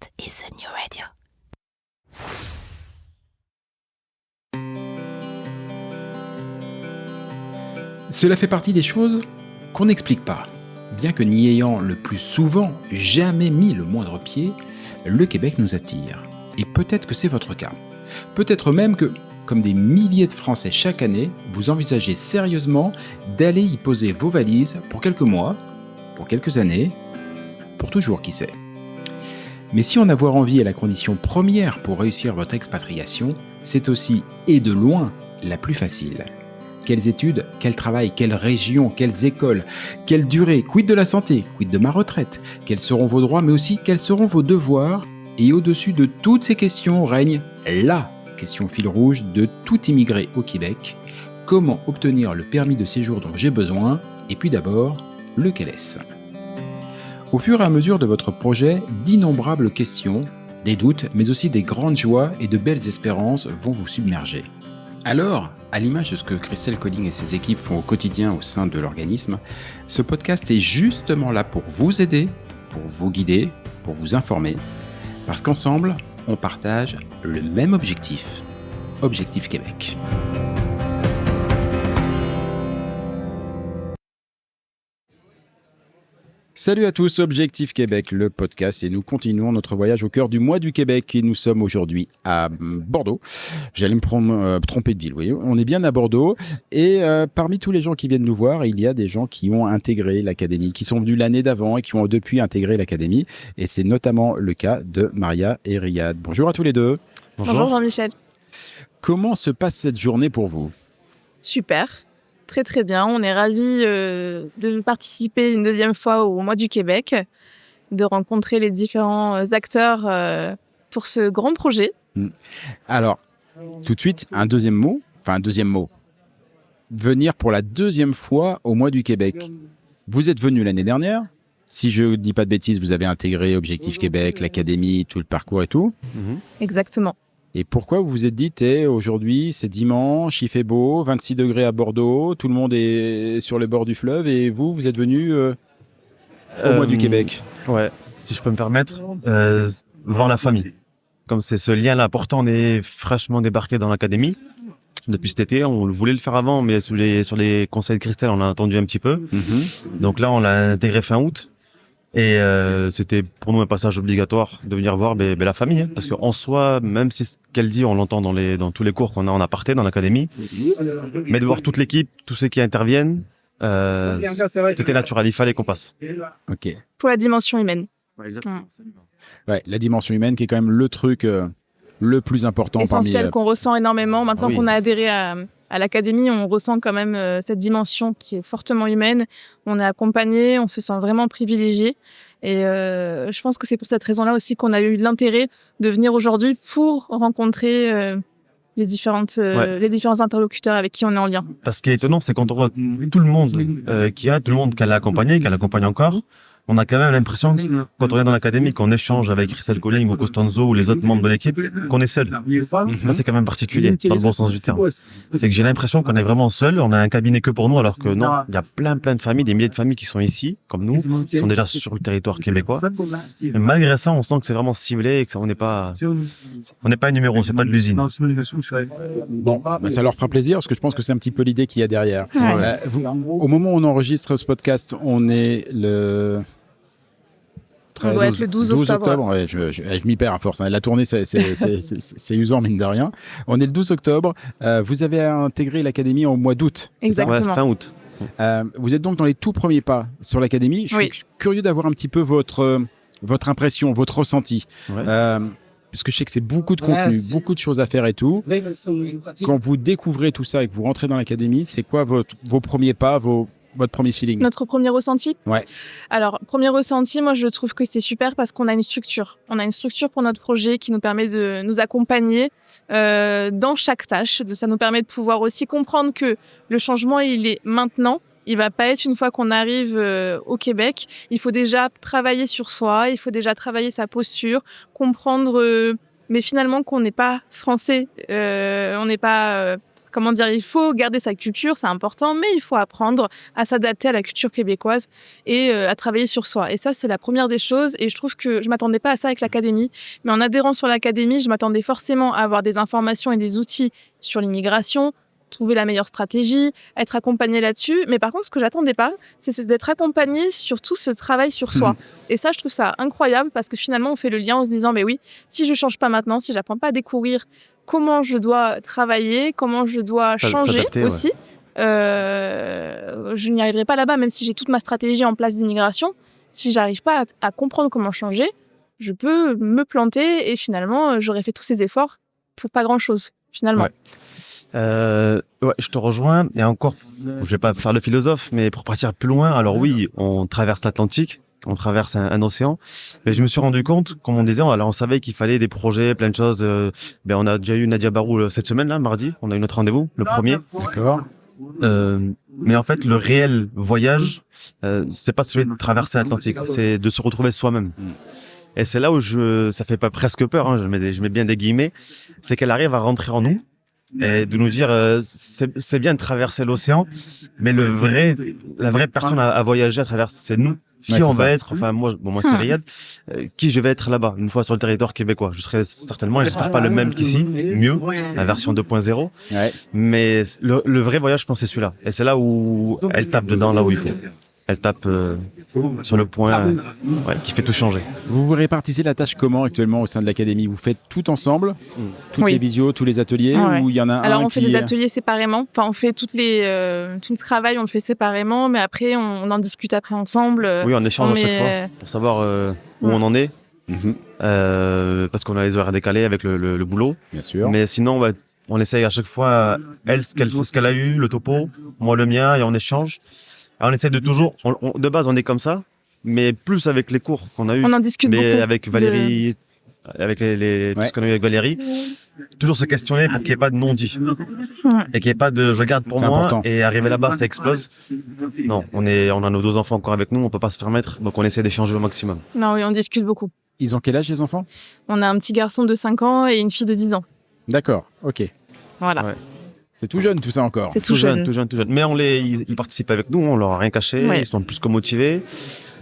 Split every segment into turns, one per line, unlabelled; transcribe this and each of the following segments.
podcast is the new radio.
Cela fait partie des choses qu'on n'explique pas. Bien que n'y ayant le plus souvent jamais mis le moindre pied, le Québec nous attire. Et peut-être que c'est votre cas. Peut-être même que, comme des milliers de Français chaque année, vous envisagez sérieusement d'aller y poser vos valises pour quelques mois, pour quelques années, pour toujours, qui sait. Mais si en avoir envie est la condition première pour réussir votre expatriation, c'est aussi, et de loin, la plus facile. Quelles études, quel travail, quelle région, quelles écoles, quelle durée, quid de la santé, quid de ma retraite, quels seront vos droits, mais aussi quels seront vos devoirs. Et au-dessus de toutes ces questions règne la question fil rouge de tout immigré au Québec. Comment obtenir le permis de séjour dont j'ai besoin? Et puis d'abord, lequel est-ce? Au fur et à mesure de votre projet, d'innombrables questions, des doutes, mais aussi des grandes joies et de belles espérances vont vous submerger. Alors, à l'image de ce que Christelle Colling et ses équipes font au quotidien au sein de l'organisme, ce podcast est justement là pour vous aider, pour vous guider, pour vous informer, parce qu'ensemble, on partage le même objectif, Objectif Québec. Salut à tous, Objectif Québec, le podcast, et nous continuons notre voyage au cœur du mois du Québec et nous sommes aujourd'hui à Bordeaux. J'allais me tromper de ville, vous voyez. On est bien à Bordeaux et parmi tous les gens qui viennent nous voir, il y a des gens qui ont intégré l'académie, qui sont venus l'année d'avant et qui ont depuis intégré l'académie, et c'est notamment le cas de Maria et Riyad. Bonjour à tous les deux.
Bonjour Jean-Michel.
Comment se passe cette journée pour vous?
Super. Très très bien, on est ravis de participer une deuxième fois au mois du Québec, de rencontrer les différents acteurs pour ce grand projet.
Alors, tout de suite, un deuxième mot. Venir pour la deuxième fois au mois du Québec. Vous êtes venu l'année dernière. Si je dis pas de bêtises, vous avez intégré Objectif Québec, l'académie, tout le parcours et tout.
Exactement.
Et pourquoi vous vous êtes dit, aujourd'hui, c'est dimanche, il fait beau, 26 degrés à Bordeaux, tout le monde est sur les bords du fleuve, et vous êtes venu au mois du Québec?
Ouais, si je peux me permettre, voir la famille. Comme c'est ce lien-là important, on est fraîchement débarqué dans l'académie depuis cet été. On voulait le faire avant, mais sur les conseils de Christelle, on l'a entendu un petit peu. Donc là, on l'a intégré fin août. Et c'était pour nous un passage obligatoire de venir voir la famille, parce qu'en soi, même si ce qu'elle dit, on l'entend dans tous les cours qu'on a en aparté dans l'académie, mais de voir toute l'équipe, tous ceux qui interviennent, c'était naturel, il fallait qu'on passe.
Ok.
Pour la dimension humaine.
Ouais, exactement.
Ouais, la dimension humaine qui est quand même le truc le plus important
essentiel qu'on ressent énormément. Maintenant
oui.
qu'on a adhéré à l'académie, on ressent quand même cette dimension qui est fortement humaine. On est accompagné, on se sent vraiment privilégié. Et je pense que c'est pour cette raison-là aussi qu'on a eu l'intérêt de venir aujourd'hui pour rencontrer les différents interlocuteurs avec qui on est en lien.
Parce ce qui est étonnant, c'est quand on voit tout le monde tout le monde qu'elle a accompagné, qu'elle accompagne encore, on a quand même l'impression, quand on est dans l'académie, qu'on échange avec Christelle Colling ou Costanzo ou les autres membres de l'équipe, qu'on est seul. Là, c'est quand même particulier, dans le bon sens du terme. C'est que j'ai l'impression qu'on est vraiment seul, on a un cabinet que pour nous, alors que non, il y a plein de familles, des milliers de familles qui sont ici, comme nous, qui sont déjà sur le territoire québécois. Et malgré ça, on sent que c'est vraiment ciblé et que on n'est pas un numéro, c'est pas de l'usine.
Bon, ça leur fera plaisir, parce que je pense que c'est un petit peu l'idée qu'il y a derrière.
Ouais.
Au moment où on enregistre ce podcast, on est le...
On doit être le 12 octobre.
Ouais, je m'y perds à force. La tournée, c'est usant, mine de rien. On est le 12 octobre. Vous avez intégré l'académie au mois d'août.
Exactement.
Ouais, fin août.
Vous êtes donc dans les tout premiers pas sur l'académie. Je suis curieux d'avoir un petit peu votre impression, votre ressenti.
Ouais.
Parce que je sais que c'est beaucoup de contenu, beaucoup de choses à faire et tout. Quand vous découvrez tout ça et que vous rentrez dans l'académie, c'est quoi vos premiers pas, votre premier feeling?
Notre premier ressenti?
Ouais. Alors,
premier ressenti, moi je trouve que c'est super parce qu'on a une structure. On a une structure pour notre projet qui nous permet de nous accompagner dans chaque tâche. Ça nous permet de pouvoir aussi comprendre que le changement, il est maintenant. Il va pas être une fois qu'on arrive au Québec. Il faut déjà travailler sur soi, il faut déjà travailler sa posture, comprendre mais finalement qu'on n'est pas français, on n'est pas comment dire, il faut garder sa culture, c'est important, mais il faut apprendre à s'adapter à la culture québécoise et à travailler sur soi. Et ça, c'est la première des choses. Et je trouve que je m'attendais pas à ça avec l'académie, mais en adhérant sur l'académie, je m'attendais forcément à avoir des informations et des outils sur l'immigration, trouver la meilleure stratégie, être accompagné là-dessus. Mais par contre, ce que j'attendais pas, c'est d'être accompagné sur tout ce travail sur soi. Et ça, je trouve ça incroyable parce que finalement, on fait le lien en se disant, mais oui, si je change pas maintenant, si j'apprends pas à découvrir comment je dois travailler, comment je dois changer aussi, je n'y arriverai pas là-bas, même si j'ai toute ma stratégie en place d'immigration. Si j'arrive pas à comprendre comment changer, je peux me planter et finalement, j'aurais fait tous ces efforts pour pas grand-chose, finalement.
Je te rejoins. Et encore, je vais pas faire le philosophe, mais pour partir plus loin, alors oui, on traverse l'Atlantique, on traverse un océan, mais je me suis rendu compte, comme on disait, alors on savait qu'il fallait des projets, plein de choses. On a déjà eu Nadia Barou cette semaine, là, mardi, on a eu notre rendez-vous, le premier.
D'accord.
Mais en fait, le réel voyage, c'est pas celui de traverser l'Atlantique, c'est de se retrouver soi-même. Et c'est là où ça fait pas presque peur, hein, je mets bien des guillemets, c'est qu'elle arrive à rentrer en nous et de nous dire c'est bien de traverser l'océan, mais la vraie personne à voyager à travers, c'est nous. Qui on va être, enfin moi c'est Riyad, qui je vais être là-bas une fois sur le territoire québécois. Je serai certainement, j'espère pas le même qu'ici, mieux, la version 2.0.
Ouais.
Mais le vrai voyage, je pense, c'est celui-là. Et c'est là où elle tape dedans, là où il faut. Elle tape sur le point qui fait tout changer.
Vous vous répartissez la tâche comment actuellement au sein de l'académie? Vous faites tout ensemble, toutes les visios, tous les ateliers, ou il y en a un?
Alors on fait des ateliers séparément. Enfin, on fait tout le travail, on le fait séparément, mais après on en discute après ensemble.
Oui, on échange à chaque fois pour savoir où on en est, parce qu'on a les horaires décalés avec le boulot.
Bien sûr.
Mais sinon, on essaye à chaque fois elle ce qu'elle a eu, le topo, moi le mien, et on échange. Alors, on essaie de toujours, de base, on est comme ça, mais plus avec les cours qu'on a eu.
On en discute beaucoup.
Mais avec Valérie, avec tout ce qu'on a eu avec Valérie, toujours se questionner pour qu'il n'y ait pas de non-dit. Et qu'il n'y ait pas de je garde pour moi
important.
et arriver là-bas, ça explose. Non, on a nos 2 enfants encore avec nous, on peut pas se permettre, donc on essaie d'échanger au maximum.
Non, oui, on discute beaucoup.
Ils ont quel âge, les enfants?
On a un petit garçon de 5 ans et une fille de 10 ans.
D'accord, ok.
Voilà.
Ouais.
C'est tout jeune tout ça encore.
C'est tout jeune.
Tout jeune. Mais ils participent avec nous, on leur a rien caché, ils sont plus que motivés.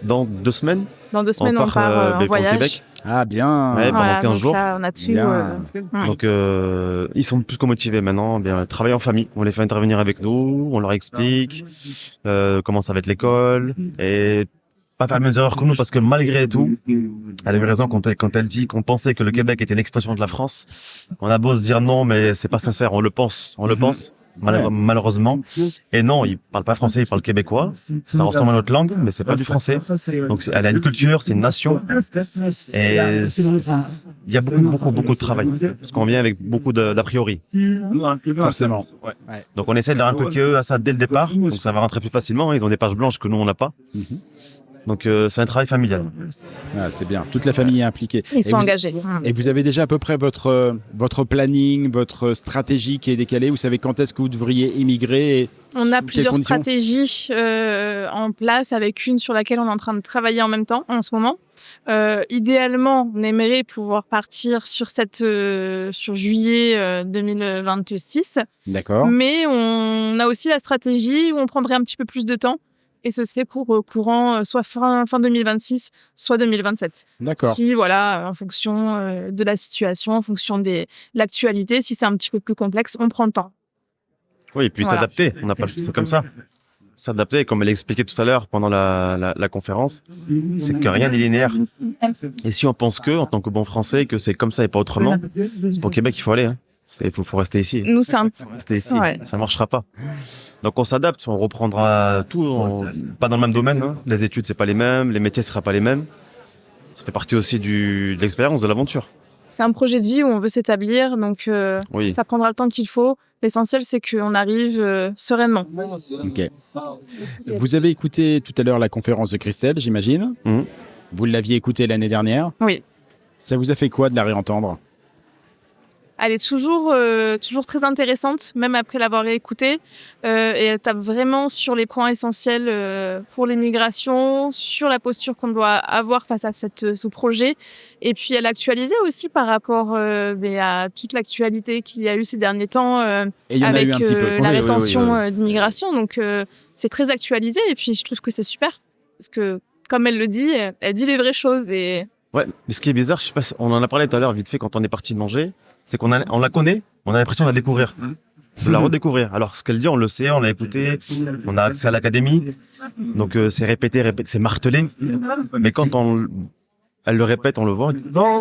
Dans 2 semaines.
Dans 2 semaines, on part en voyage.
Au Québec.
Ah bien.
Ouais, pendant 15 jours.
Là, on a dessus.
Donc ils sont plus que motivés maintenant. Travailler en famille. On les fait intervenir avec nous, on leur explique comment ça va être l'école et pas faire les mêmes erreurs que nous, parce que malgré tout, elle avait raison quand elle dit qu'on pensait que le Québec était une extension de la France. On a beau se dire non, mais c'est pas sincère. On le pense. Malheureusement. Et non, ils parlent pas français, ils parlent québécois. Ça ressemble à notre langue, mais c'est pas du français. Donc elle a une culture, c'est une nation. Et il y a beaucoup de travail. Parce qu'on vient avec beaucoup d'a priori.
Forcément.
Ouais. Donc on essaie de leur inculquer à ça dès le départ. Donc ça va rentrer plus facilement. Ils ont des pages blanches que nous on n'a pas. Donc c'est un travail familial.
Ah, c'est bien. Toute la famille est impliquée.
Ils sont engagés.
Et vous avez déjà à peu près votre planning, votre stratégie qui est décalée. Vous savez quand est-ce que vous devriez immigrer?
On a plusieurs stratégies en place, avec une sur laquelle on est en train de travailler en même temps en ce moment. Idéalement, on aimerait pouvoir partir sur juillet 2026.
D'accord.
Mais on a aussi la stratégie où on prendrait un petit peu plus de temps. Et ce serait pour courant soit fin 2026, soit 2027.
D'accord.
Si, voilà, en fonction de la situation, en fonction de l'actualité, si c'est un petit peu plus complexe, on prend le temps.
Oui, et puis s'adapter. On n'a pas le choix, c'est comme ça. S'adapter, comme elle expliquait tout à l'heure pendant la conférence, c'est que rien n'est linéaire. Et si on pense en tant que bon Français, que c'est comme ça et pas autrement, c'est pour Québec qu'il faut aller. Hein. Il faut rester ici.
Nous, c'est
rester ici. Ça marchera pas. Donc on s'adapte, on reprendra tout, pas dans le même domaine. Hein. Les études c'est pas les mêmes, les métiers sera pas les mêmes. Ça fait partie aussi de l'expérience, de l'aventure.
C'est un projet de vie où on veut s'établir, donc ça prendra le temps qu'il faut. L'essentiel c'est qu'on arrive sereinement.
Ok. Vous avez écouté tout à l'heure la conférence de Christelle, j'imagine. Vous l'aviez écoutée l'année dernière.
Oui.
Ça vous a fait quoi de la réentendre?
elle est toujours très intéressante, même après l'avoir réécoutée. Et elle tape vraiment sur les points essentiels pour l'immigration, sur la posture qu'on doit avoir face à ce projet. Et puis elle actualisait aussi par rapport à toute l'actualité qu'il y a eu ces derniers temps avec la rétention d'immigration. Donc c'est très actualisé et puis je trouve que c'est super parce que comme elle le dit, elle dit les vraies choses et
ouais, mais ce qui est bizarre, je sais pas, on en a parlé tout à l'heure vite fait quand on est parti de manger, c'est on la connaît, on a l'impression de la découvrir, de la redécouvrir. Alors ce qu'elle dit, on le sait, on l'a écé, on a accès à l'académie, donc c'est répété, c'est martelé. Mais quand elle le répète, on le voit.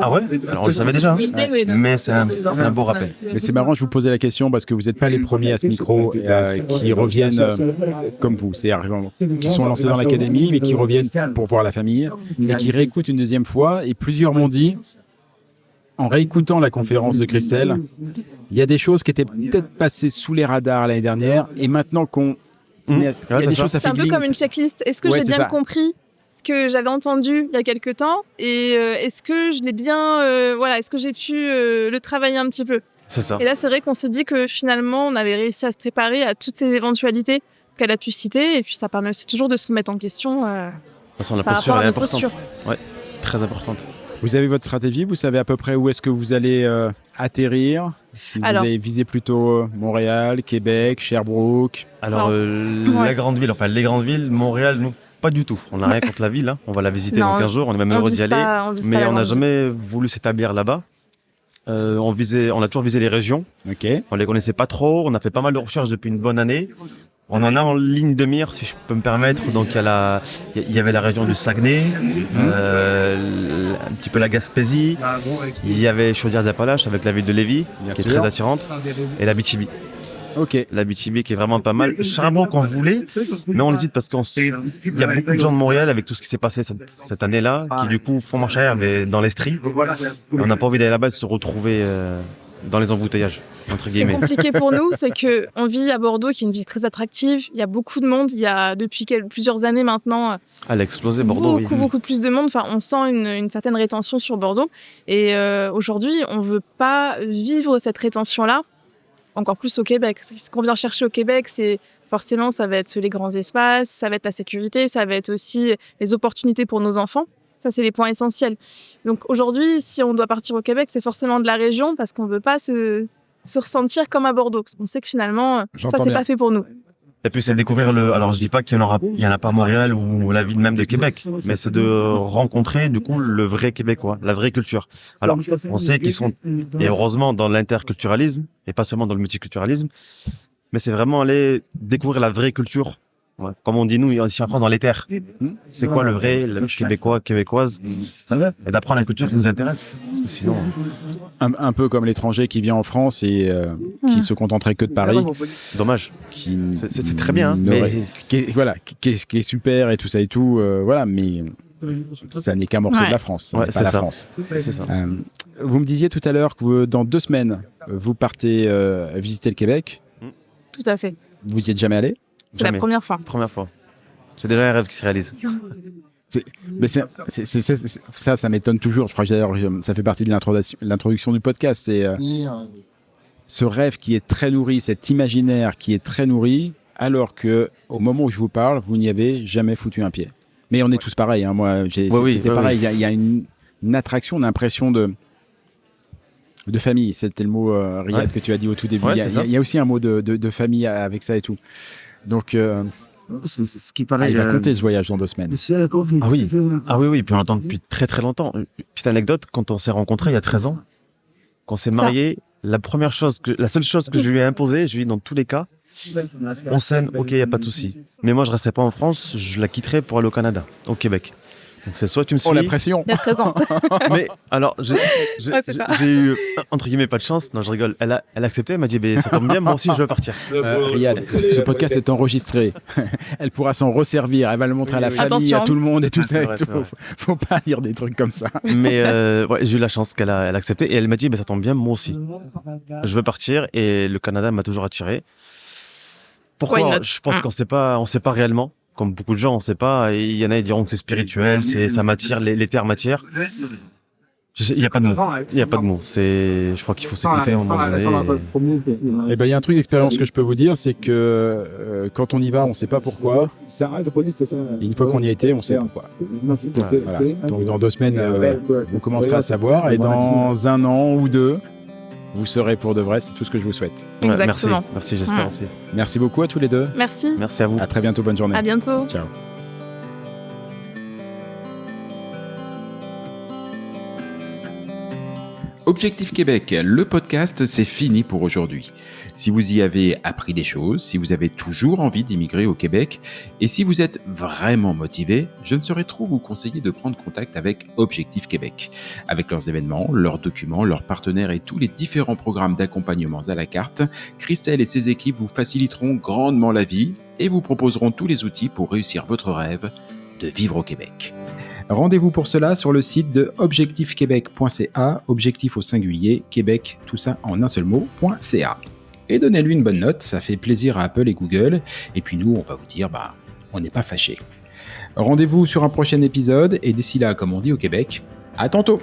Ah ouais? Alors on le savait déjà. Hein. Mais c'est un beau rappel.
Mais c'est marrant, je vous posais la question parce que vous n'êtes pas les premiers à ce micro qui reviennent comme vous, c'est-à-dire qui sont lancés dans l'académie, mais qui reviennent pour voir la famille et qui réécoutent une deuxième fois. Et plusieurs m'ont dit, en réécoutant la conférence de Christelle, il y a des choses qui étaient peut-être passées sous les radars l'année dernière et maintenant il y a des choses, ça fait
c'est un peu comme une checklist. Est-ce que j'ai bien compris ce que j'avais entendu il y a quelques temps et est-ce que je l'ai bien est-ce que j'ai pu le travailler un petit peu.
C'est ça.
Et là c'est vrai qu'on s'est dit que finalement on avait réussi à se préparer à toutes ces éventualités qu'elle a pu citer et puis ça permet aussi toujours de se remettre en question
de toute façon, la
par
posture
rapport à
est
notre
importante.
posture.
Ouais, très importante.
Vous avez votre stratégie, vous savez à peu près où est-ce que vous allez atterrir. Si vous avez visé plutôt Montréal, Québec, Sherbrooke.
Alors la grande ville, enfin les grandes villes, Montréal, nous pas du tout. On n'a rien contre la ville. Hein. On va la visiter dans 15 jours. On est même heureux d'y aller. Mais on n'a jamais voulu s'établir là-bas. On a toujours visé les régions.
Okay.
On les connaissait pas trop. On a fait pas mal de recherches depuis une bonne année. On en a en ligne de mire, si je peux me permettre. Donc il y avait la région du Saguenay, un petit peu la Gaspésie. Il y avait Chaudière-Appalaches avec la ville de Lévis, qui est très attirante, et la Bitibi.
Ok.
La Bitibi qui est vraiment pas mal. Charbon qu'on voulait, mais on hésite parce qu'il y a beaucoup de gens de Montréal avec tout ce qui s'est passé cette année-là, qui du coup font marche arrière, mais dans l'Estrie. On n'a pas envie d'aller là-bas et de se retrouver dans les embouteillages, entre guillemets.
Ce qui est compliqué pour nous, c'est que on vit à Bordeaux, qui est une ville très attractive. Il y a beaucoup de monde. Il y a depuis plusieurs années maintenant.
Elle a explosé Bordeaux.
Beaucoup plus de monde. Enfin, on sent une certaine rétention sur Bordeaux. Et aujourd'hui, on veut pas vivre cette rétention-là. Encore plus au Québec. Ce qu'on vient chercher au Québec, c'est forcément, ça va être les grands espaces, ça va être la sécurité, ça va être aussi les opportunités pour nos enfants. Ça, c'est les points essentiels. Donc aujourd'hui, si on doit partir au Québec, c'est forcément de la région parce qu'on veut pas se ressentir comme à Bordeaux. Parce qu'on sait que finalement, ça, c'est pas fait pour nous.
Et puis c'est découvrir alors je dis pas qu'il y en a pas à Montréal ou la ville même de Québec, mais c'est de rencontrer du coup le vrai Québécois, la vraie culture. Alors on sait qu'ils sont et heureusement dans l'interculturalisme et pas seulement dans le multiculturalisme, mais c'est vraiment aller découvrir la vraie culture. Ouais. Comme on dit nous ici en France dans les terres. C'est quoi le vrai, le Québécois, québécoise, et d'apprendre la culture qui nous intéresse. Parce que sinon,
un peu comme l'étranger qui vient en France et qui se contenterait que de Paris.
Dommage. C'est très bien, mais
qui est super et tout ça et tout. Mais ça n'est qu'un morceau de la France. Ça n'est pas la France.
C'est ça.
Vous me disiez tout à l'heure que dans 2 semaines, vous partez visiter le Québec.
Tout à fait.
Vous y êtes jamais allé?
C'est la première fois.
Première fois. C'est déjà un rêve qui se réalise.
Ça m'étonne toujours. Je crois que d'ailleurs, ça fait partie de l'introduction du podcast. C'est ce rêve qui est très nourri, cet imaginaire qui est très nourri, alors que au moment où je vous parle, vous n'y avez jamais foutu un pied. Mais on est tous pareils. Hein. Moi, c'était pareil. Il y a une attraction, une impression de famille. C'était le mot Riyad que tu as dit au tout début. Il y a aussi un mot de famille avec ça et tout. Donc,
ce qui paraît,
il va compter ce voyage dans 2 semaines.
Ah oui. Puis on l'entend depuis très très longtemps. Petite anecdote, quand on s'est rencontrés il y a 13 ans, quand on s'est mariés, la seule chose que je lui ai imposée, je lui ai dit dans tous les cas, on s'aime, ok, il y a pas de souci. Mais moi je resterai pas en France, je la quitterai pour aller au Canada, au Québec. Donc c'est soit tu me suis.
Oh la pression.
Il y a 13 ans.
Mais alors j'ai eu entre guillemets pas de chance. Non, je rigole. Elle a accepté. Elle m'a dit ça tombe bien. Moi aussi je veux partir.
Riyad, ce podcast est enregistré. Elle pourra s'en resservir. Elle va le montrer à la famille, à tout le monde et tout ça. Faut pas dire des trucs comme ça.
Mais j'ai eu la chance qu'elle a accepté et elle m'a dit ça tombe bien. Moi aussi. Je veux partir et le Canada m'a toujours attiré. Pourquoi? Je pense qu'on sait pas réellement. Comme beaucoup de gens, on sait pas. Il y en a qui diront que c'est spirituel, ça m'attire, les terres m'attirent. Il n'y a pas de mots. Il n'y a pas de mots. Je crois qu'il faut s'écouter à un moment donné.
Eh ben, il y a un truc d'expérience que je peux vous dire, c'est que quand on y va, on sait pas pourquoi. Et une fois qu'on y a été, on sait pourquoi. Voilà. Donc dans 2 semaines, vous commencerez à savoir, et dans 1 an ou 2, vous serez pour de vrai. C'est tout ce que je vous souhaite.
Ouais,
Exactement.
Merci, j'espère aussi.
Merci beaucoup à tous les deux.
Merci.
Merci à vous.
À très bientôt, bonne journée.
À bientôt.
Ciao.
Objectif Québec, le podcast, c'est fini pour aujourd'hui. Si vous y avez appris des choses, si vous avez toujours envie d'immigrer au Québec, et si vous êtes vraiment motivé, je ne saurais trop vous conseiller de prendre contact avec Objectif Québec. Avec leurs événements, leurs documents, leurs partenaires et tous les différents programmes d'accompagnement à la carte, Christelle et ses équipes vous faciliteront grandement la vie et vous proposeront tous les outils pour réussir votre rêve de vivre au Québec. Rendez-vous pour cela sur le site de objectifquebec.ca, objectif au singulier, Québec, tout ça en un seul mot.ca. Et donnez-lui une bonne note, ça fait plaisir à Apple et Google. Et puis nous, on va vous dire, on n'est pas fâchés. Rendez-vous sur un prochain épisode, et d'ici là, comme on dit au Québec, à tantôt!